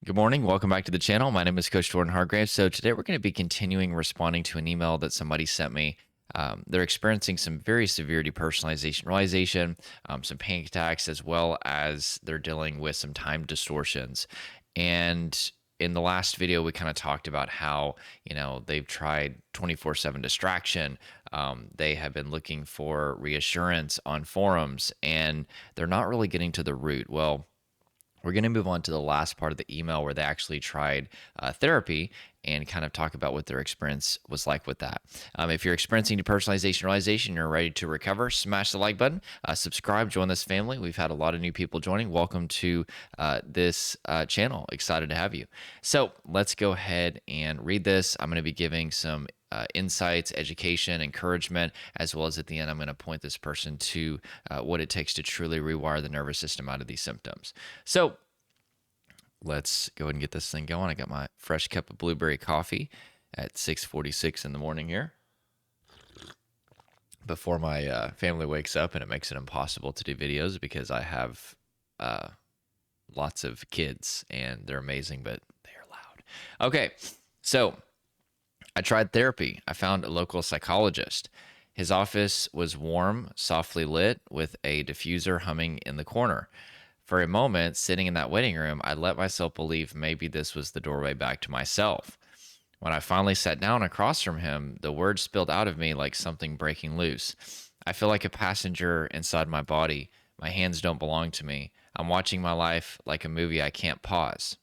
Good morning. Welcome back to the channel. My name is Coach Jordan Hargrave. So today we're going to be continuing responding to an email that somebody sent me. They're experiencing some very severe depersonalization, realization, some panic attacks, as well as they're dealing with some time distortions. And in the last video, we kind of talked about how, they've tried 24/7 distraction. They have been looking for reassurance on forums, and they're not really getting to the root. Well, we're going to move on to the last part of the email where they actually tried therapy and kind of talk about what their experience was like with that. If you're experiencing depersonalization realization, you're ready to recover, smash the like button, subscribe, join this family. We've had a lot of new people joining. Welcome to this channel. Excited to have you. So let's go ahead and read this. I'm going to be giving some insights, education, encouragement, as well as at the end, I'm going to point this person to what it takes to truly rewire the nervous system out of these symptoms. So let's go ahead and get this thing going. I got my fresh cup of blueberry coffee at 6:46 in the morning here before my family wakes up, and it makes it impossible to do videos because I have lots of kids and they're amazing, but they are loud. Okay, so I tried therapy. I found a local psychologist. His office was warm, softly lit, with a diffuser humming in the corner. For a moment, sitting in that waiting room, I let myself believe maybe this was the doorway back to myself. When I finally sat down across from him, the words spilled out of me like something breaking loose. I feel like a passenger inside my body. My hands don't belong to me. I'm watching my life like a movie I can't pause.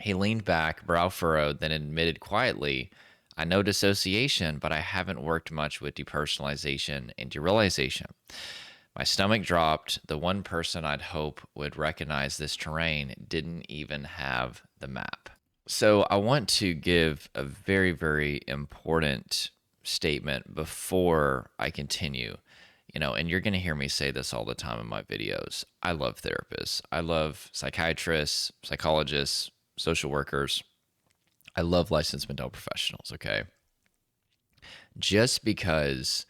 He leaned back, brow furrowed, then admitted quietly, I know dissociation, but I haven't worked much with depersonalization and derealization. My stomach dropped. The one person I'd hope would recognize this terrain didn't even have the map. So I want to give a very, very important statement before I continue. And you're going to hear me say this all the time in my videos. I love therapists. I love psychiatrists, psychologists, social workers. I love licensed mental professionals, okay? Just because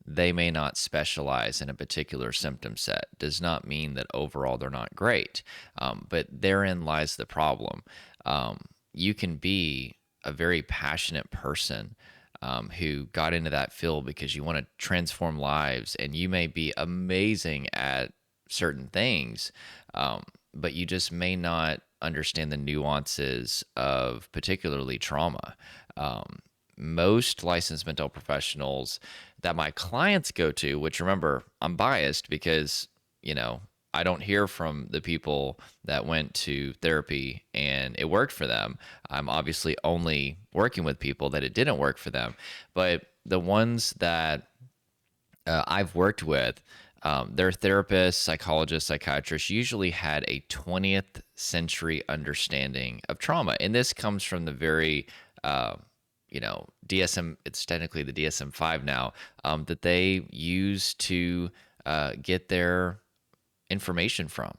they may not specialize in a particular symptom set does not mean that overall they're not great. But therein lies the problem. You can be a very passionate person who got into that field because you want to transform lives, and you may be amazing at certain things, but you just may not understand the nuances of particularly trauma. Most licensed mental professionals that my clients go to, which remember, I'm biased because, I don't hear from the people that went to therapy and it worked for them. I'm obviously only working with people that it didn't work for them. But the ones that I've worked with, their therapists, psychologists, psychiatrists usually had a 20th century understanding of trauma. And this comes from the very, DSM, it's technically the DSM-5 now, that they use to get their information from.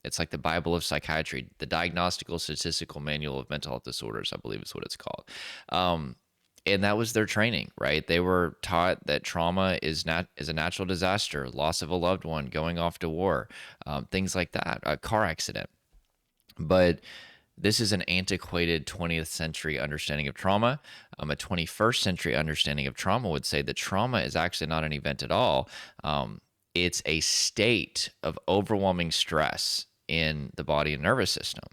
It's like the Bible of psychiatry, the Diagnostical Statistical Manual of Mental Health Disorders, I believe is what it's called. And that was their training, right? They were taught that trauma is a natural disaster, loss of a loved one, going off to war, things like that, a car accident. But this is an antiquated 20th century understanding of trauma. A 21st century understanding of trauma would say that trauma is actually not an event at all. It's a state of overwhelming stress in the body and nervous system.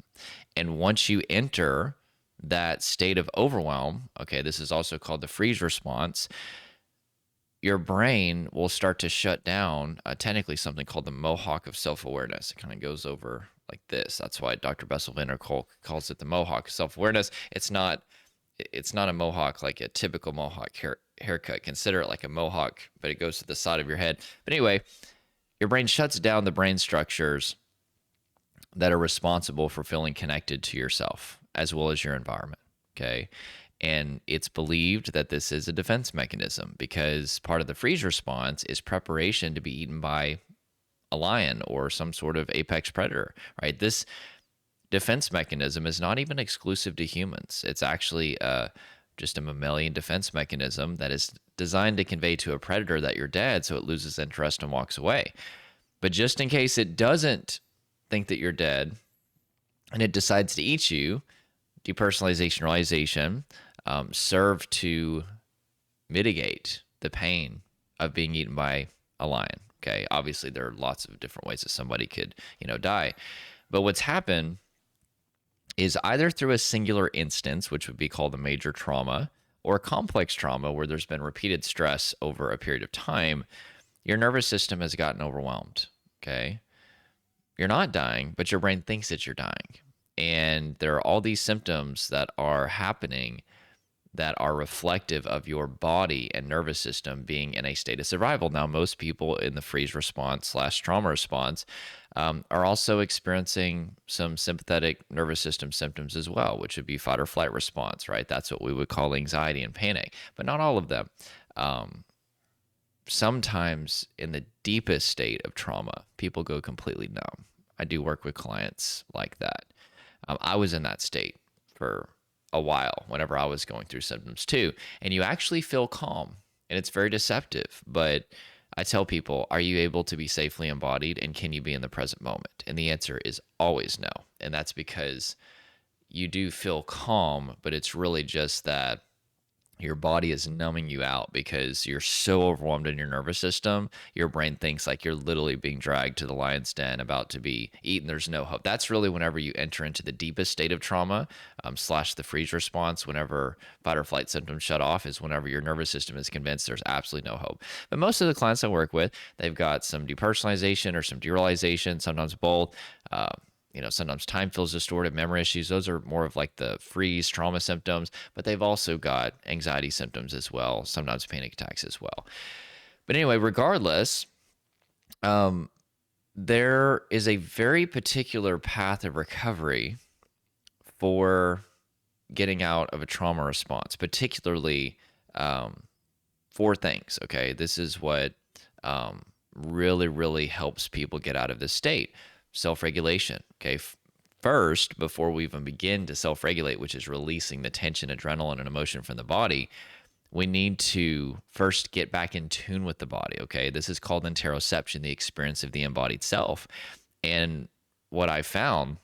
And once you enter that state of overwhelm, okay, this is also called the freeze response, your brain will start to shut down, technically something called the mohawk of self-awareness. It kind of goes over like this. That's why Dr. Bessel van der Kolk calls it the mohawk of self-awareness. It's not a mohawk like a typical mohawk haircut. Consider it like a mohawk, but it goes to the side of your head. But anyway, your brain shuts down the brain structures that are responsible for feeling connected to yourself as well as your environment, okay? And it's believed that this is a defense mechanism because part of the freeze response is preparation to be eaten by a lion or some sort of apex predator, right? This defense mechanism is not even exclusive to humans. It's actually just a mammalian defense mechanism that is designed to convey to a predator that you're dead so it loses interest and walks away. But just in case it doesn't think that you're dead, and it decides to eat you, depersonalization, realization serve to mitigate the pain of being eaten by a lion. Okay. Obviously, there are lots of different ways that somebody could, die. But what's happened is either through a singular instance, which would be called a major trauma, or a complex trauma where there's been repeated stress over a period of time, your nervous system has gotten overwhelmed. Okay. You're not dying, but your brain thinks that you're dying. And there are all these symptoms that are happening that are reflective of your body and nervous system being in a state of survival. Now, most people in the freeze response slash trauma response are also experiencing some sympathetic nervous system symptoms as well, which would be fight or flight response, right? That's what we would call anxiety and panic, but not all of them. Sometimes in the deepest state of trauma, people go completely numb. I do work with clients like that. I was in that state for a while whenever I was going through symptoms too. And you actually feel calm, and it's very deceptive. But I tell people, are you able to be safely embodied, and can you be in the present moment? And the answer is always no. And that's because you do feel calm, but it's really just that your body is numbing you out because you're so overwhelmed in your nervous system. Your brain thinks like you're literally being dragged to the lion's den, about to be eaten. There's no hope. That's really whenever you enter into the deepest state of trauma, slash the freeze response, whenever fight or flight symptoms shut off, is whenever your nervous system is convinced there's absolutely no hope. But most of the clients I work with, they've got some depersonalization or some derealization, sometimes both. Sometimes time feels distorted, memory issues. Those are more of like the freeze trauma symptoms, but they've also got anxiety symptoms as well, sometimes panic attacks as well. But anyway, regardless, there is a very particular path of recovery for getting out of a trauma response, particularly four things. Okay. This is what really, really helps people get out of this state. Self-regulation. Okay. First, before we even begin to self-regulate, which is releasing the tension, adrenaline, and emotion from the body, we need to first get back in tune with the body. Okay. This is called interoception, the experience of the embodied self. And what I found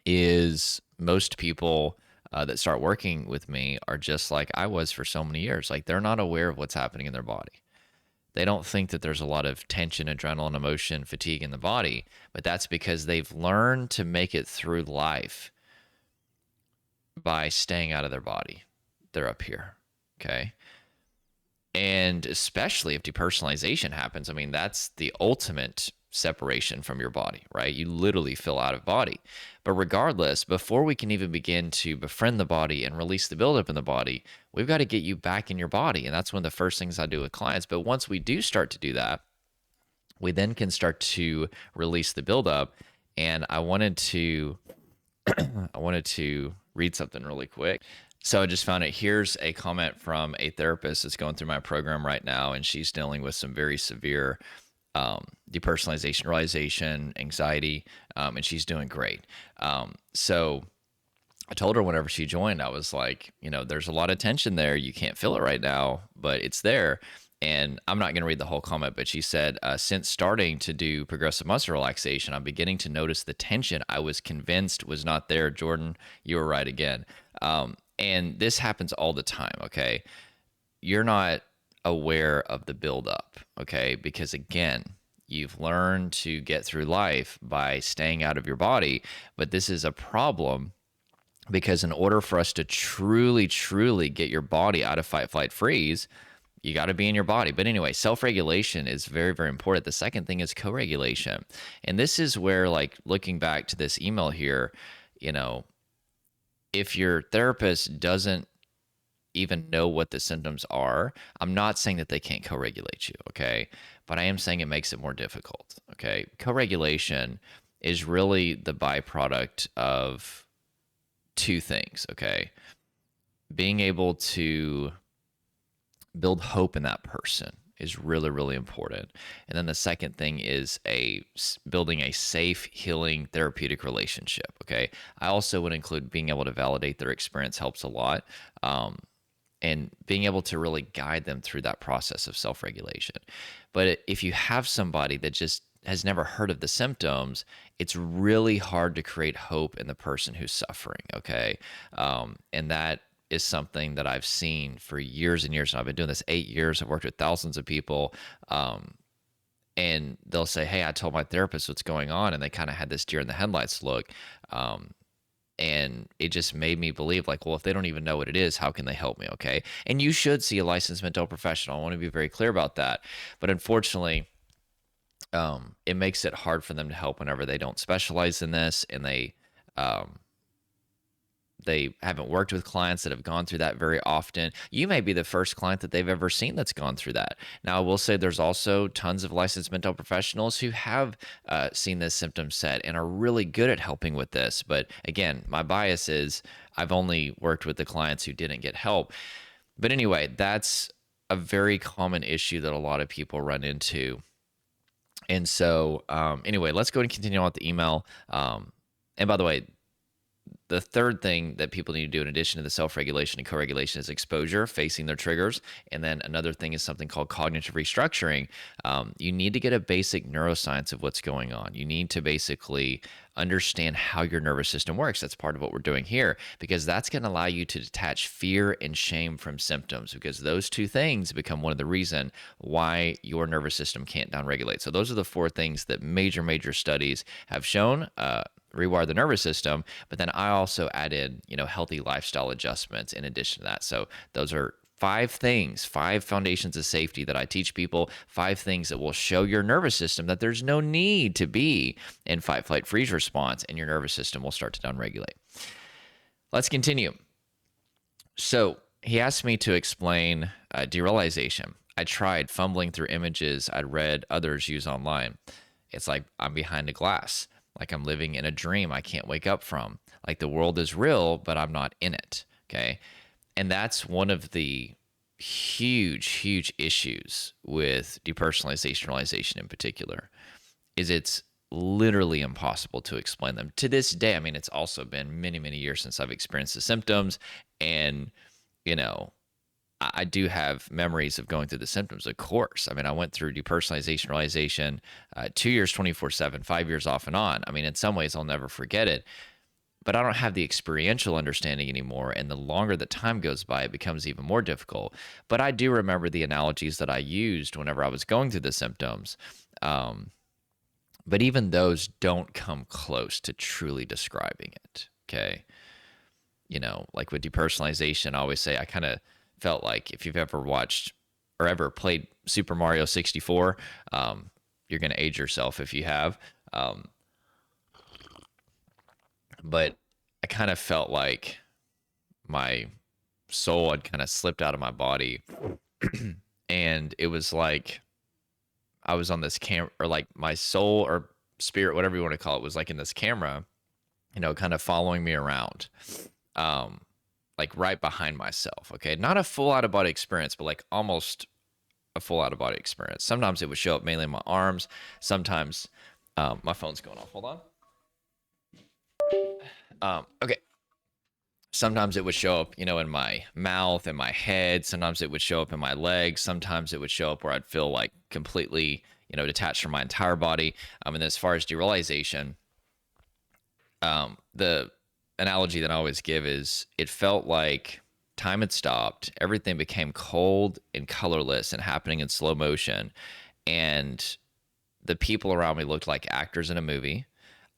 is most people that start working with me are just like I was for so many years. Like, they're not aware of what's happening in their body. They don't think that there's a lot of tension, adrenaline, emotion, fatigue in the body, but that's because they've learned to make it through life by staying out of their body. They're up here. Okay. And especially if depersonalization happens, I mean, that's the ultimate separation from your body, right? You literally feel out of body. But regardless, before we can even begin to befriend the body and release the buildup in the body, we've got to get you back in your body. And that's one of the first things I do with clients. But once we do start to do that, we then can start to release the buildup. And I wanted to read something really quick. So I just found it. Here's a comment from a therapist that's going through my program right now, and she's dealing with some very severe depersonalization, realization, anxiety, and she's doing great. So I told her whenever she joined, I was like, there's a lot of tension there. You can't feel it right now, but it's there. And I'm not going to read the whole comment, but she said, since starting to do progressive muscle relaxation, I'm beginning to notice the tension I was convinced was not there. Jordan, you were right again. And this happens all the time, okay? You're not aware of the buildup, okay? Because again, you've learned to get through life by staying out of your body, but this is a problem because in order for us to truly, truly get your body out of fight, flight, freeze, you got to be in your body. But anyway, self-regulation is very, very important. The second thing is co-regulation. And this is where, like, looking back to this email here, if your therapist doesn't even know what the symptoms are, I'm not saying that they can't co-regulate you, okay? But I am saying it makes it more difficult, okay? Co-regulation is really the byproduct of two things, okay? Being able to build hope in that person is really, really important. And then the second thing is building a safe, healing, therapeutic relationship, okay? I also would include being able to validate their experience helps a lot. And being able to really guide them through that process of self-regulation. But if you have somebody that just has never heard of the symptoms, it's really hard to create hope in the person who's suffering. Okay. And that is something that I've seen for years and years. And I've been doing this 8 years. I've worked with thousands of people. And they'll say, "Hey, I told my therapist what's going on." And they kind of had this deer in the headlights look. And it just made me believe, like, well, if they don't even know what it is, how can they help me? Okay. And you should see a licensed mental professional. I want to be very clear about that. But unfortunately, it makes it hard for them to help whenever they don't specialize in this, and they haven't worked with clients that have gone through that very often. You may be the first client that they've ever seen that's gone through that. Now, I will say there's also tons of licensed mental professionals who have seen this symptom set and are really good at helping with this. But again, my bias is I've only worked with the clients who didn't get help. But anyway, that's a very common issue that a lot of people run into. And so, anyway, let's go and continue on with the email. And by the way, the third thing that people need to do in addition to the self-regulation and co-regulation is exposure, facing their triggers. And then another thing is something called cognitive restructuring. You need to get a basic neuroscience of what's going on. You need to basically understand how your nervous system works. That's part of what we're doing here, because that's going to allow you to detach fear and shame from symptoms, because those two things become one of the reason why your nervous system can't downregulate. So those are the four things that major studies have shown. Rewire the nervous system, but then I also add in, healthy lifestyle adjustments in addition to that. So those are 5 things, 5 foundations of safety that I teach people, 5 things that will show your nervous system that there's no need to be in fight, flight, freeze response, and your nervous system will start to downregulate. Let's continue. So he asked me to explain derealization. I tried fumbling through images I'd read others use online. It's like I'm behind a glass. Like I'm living in a dream I can't wake up from. Like the world is real, but I'm not in it. Okay. And that's one of the huge issues with depersonalization, realization in particular, is it's literally impossible to explain them. To this day, I mean, it's also been many years since I've experienced the symptoms. And, I do have memories of going through the symptoms, of course. I mean, I went through depersonalization, realization, 2 years, 24/7, 5 years off and on. I mean, in some ways, I'll never forget it. But I don't have the experiential understanding anymore. And the longer the time goes by, it becomes even more difficult. But I do remember the analogies that I used whenever I was going through the symptoms. But even those don't come close to truly describing it. Okay. Like with depersonalization, I always say I kind of felt like if you've ever watched or ever played Super Mario 64, you're going to age yourself if you have. But I kind of felt like my soul had kind of slipped out of my body. And it was like I was on this camera, or like my soul or spirit, whatever you want to call it, was like in this camera, kind of following me around. Like right behind myself. Okay. Not a full out of body experience, but like almost a full out of body experience. Sometimes it would show up mainly in my arms. Sometimes, my phone's going off. Hold on. Okay. Sometimes it would show up, in my mouth and my head. Sometimes it would show up in my legs. Sometimes it would show up where I'd feel like completely, detached from my entire body. And as far as derealization, the analogy that I always give is it felt like time had stopped. Everything became cold and colorless and happening in slow motion. And the people around me looked like actors in a movie.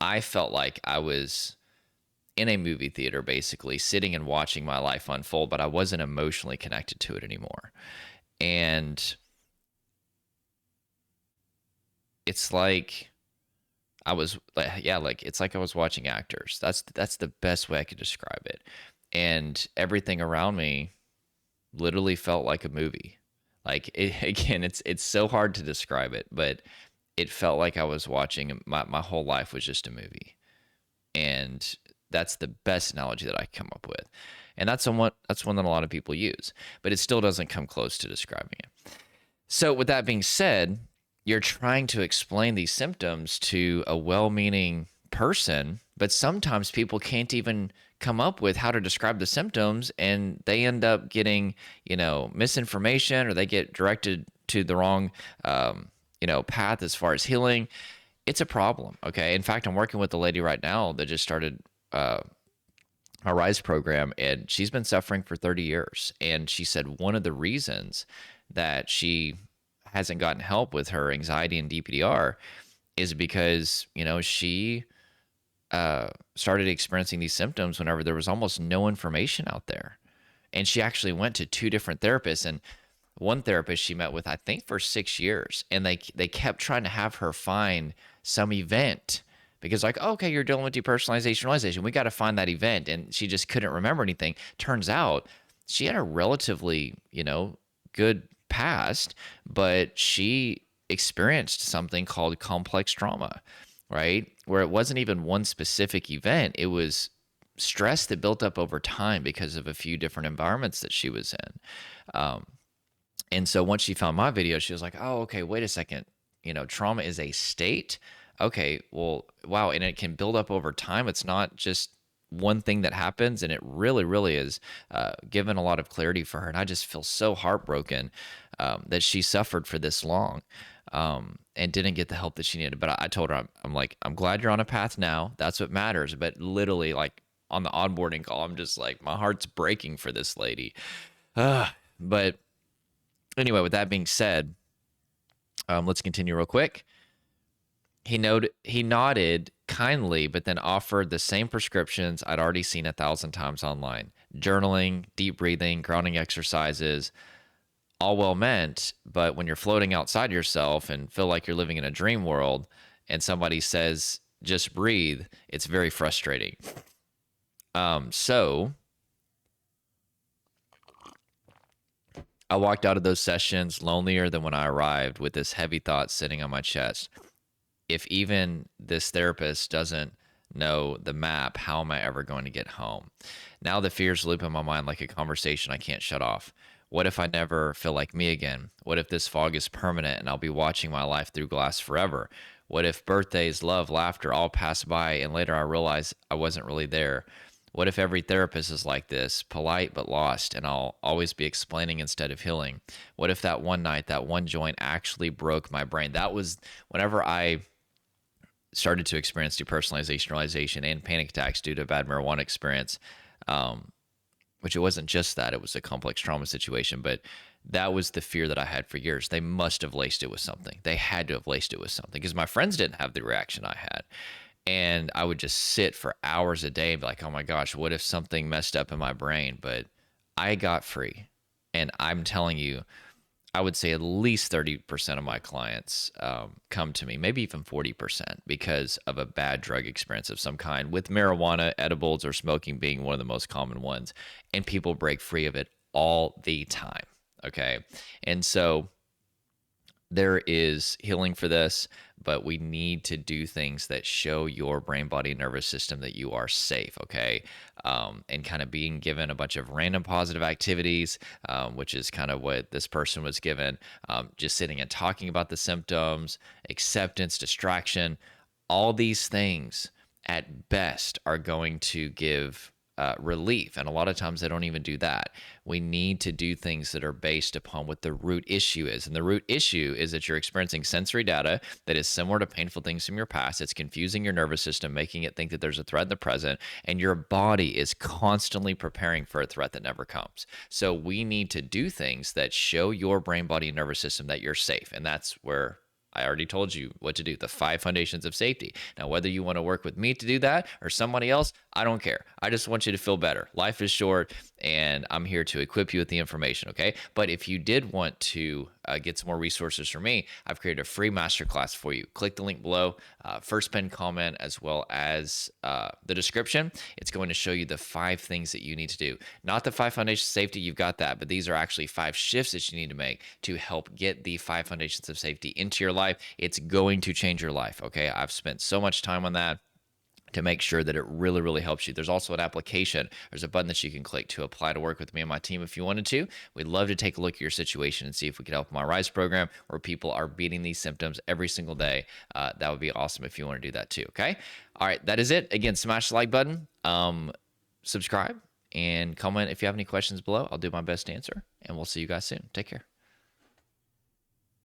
I felt like I was in a movie theater, basically sitting and watching my life unfold, but I wasn't emotionally connected to it anymore. And it's like it's like I was watching actors. That's the best way I could describe it. And everything around me literally felt like a movie. Like again, it's so hard to describe it, but it felt like I was watching my whole life was just a movie. And that's the best analogy that I come up with. And that's one that a lot of people use, but it still doesn't come close to describing it. So with that being said, you're trying to explain these symptoms to a well-meaning person, but sometimes people can't even come up with how to describe the symptoms, and they end up getting, misinformation, or they get directed to the wrong, path as far as healing. it's a problem. Okay. In fact, I'm working with a lady right now that just started a Rise program, and she's been suffering for 30 years. And she said one of the reasons that she hasn't gotten help with her anxiety and DPDR is because, she started experiencing these symptoms whenever there was almost no information out there. And she actually went to two different therapists, and one therapist she met with, I think, for 6 years, and they kept trying to have her find some event because, like, oh, okay, you're dealing with depersonalization, realization, we got to find that event, and she just couldn't remember anything. Turns out she had a relatively, good past, but she experienced something called complex trauma, right? Where it wasn't even one specific event, it was stress that built up over time because of a few different environments that she was in. And so once she found my video, she was like, oh, okay, wait a second. Trauma is a state. Okay, well, wow. And it can build up over time. It's not just one thing that happens. And it really, really is given a lot of clarity for her. And I just feel so heartbroken that she suffered for this long and didn't get the help that she needed. But I told her, I'm like, I'm glad you're on a path now. That's what matters. But literally, like on the onboarding call, I'm just like, my heart's breaking for this lady. But anyway, with that being said, let's continue real quick. He nodded kindly, but then offered the same prescriptions I'd already seen 1,000 times online: journaling, deep breathing, grounding exercises. All well meant, but when you're floating outside yourself and feel like you're living in a dream world, and somebody says just breathe, it's very frustrating. So I walked out of those sessions lonelier than when I arrived, with this heavy thought sitting on my chest. If even this therapist doesn't know the map, how am I ever going to get home? Now the fears loop in my mind like a conversation I can't shut off. What if I never feel like me again? What if this fog is permanent and I'll be watching my life through glass forever? What if birthdays, love, laughter all pass by and later I realize I wasn't really there? What if every therapist is like this, polite but lost, and I'll always be explaining instead of healing? What if that one night, that one joint actually broke my brain? That was whenever I started to experience depersonalization, realization, and panic attacks due to a bad marijuana experience, which it wasn't just that, it was a complex trauma situation, but that was the fear that I had for years. They must have laced it with something. They had to have laced it with something because my friends didn't have the reaction I had. And I would just sit for hours a day and be like, oh my gosh, what if something messed up in my brain? But I got free. And I'm telling you, I would say at least 30% of my clients come to me, maybe even 40%, because of a bad drug experience of some kind, with marijuana, edibles, or smoking being one of the most common ones. And people break free of it all the time. Okay. And so there is healing for this, but we need to do things that show your brain, body, nervous system that you are safe, okay? And kind of being given a bunch of random positive activities, which is kind of what this person was given, just sitting and talking about the symptoms, acceptance, distraction. All these things at best are going to give relief. And a lot of times they don't even do that. We need to do things that are based upon what the root issue is. And the root issue is that you're experiencing sensory data that is similar to painful things from your past. It's confusing your nervous system, making it think that there's a threat in the present, and your body is constantly preparing for a threat that never comes. So we need to do things that show your brain, body, and nervous system that you're safe. And that's where I already told you what to do, the 5 foundations of safety. Now, whether you want to work with me to do that or somebody else, I don't care. I just want you to feel better. Life is short, and I'm here to equip you with the information, okay? But if you did want to get some more resources from me, I've created a free masterclass for you. Click the link below, first pinned comment, as well as the description. It's going to show you the 5 things that you need to do. Not the 5 foundations of safety, you've got that, but these are actually 5 shifts that you need to make to help get the 5 foundations of safety into your life. It's going to change your life, okay? I've spent so much time on that to make sure that it really, really helps you. There's also an application. There's a button that you can click to apply to work with me and my team if you wanted to. We'd love to take a look at your situation and see if we could help my Rise program, where people are beating these symptoms every single day. That would be awesome if you want to do that too, okay? All right, that is it. Again, smash the like button, subscribe, and comment if you have any questions below. I'll do my best to answer, and we'll see you guys soon. Take care.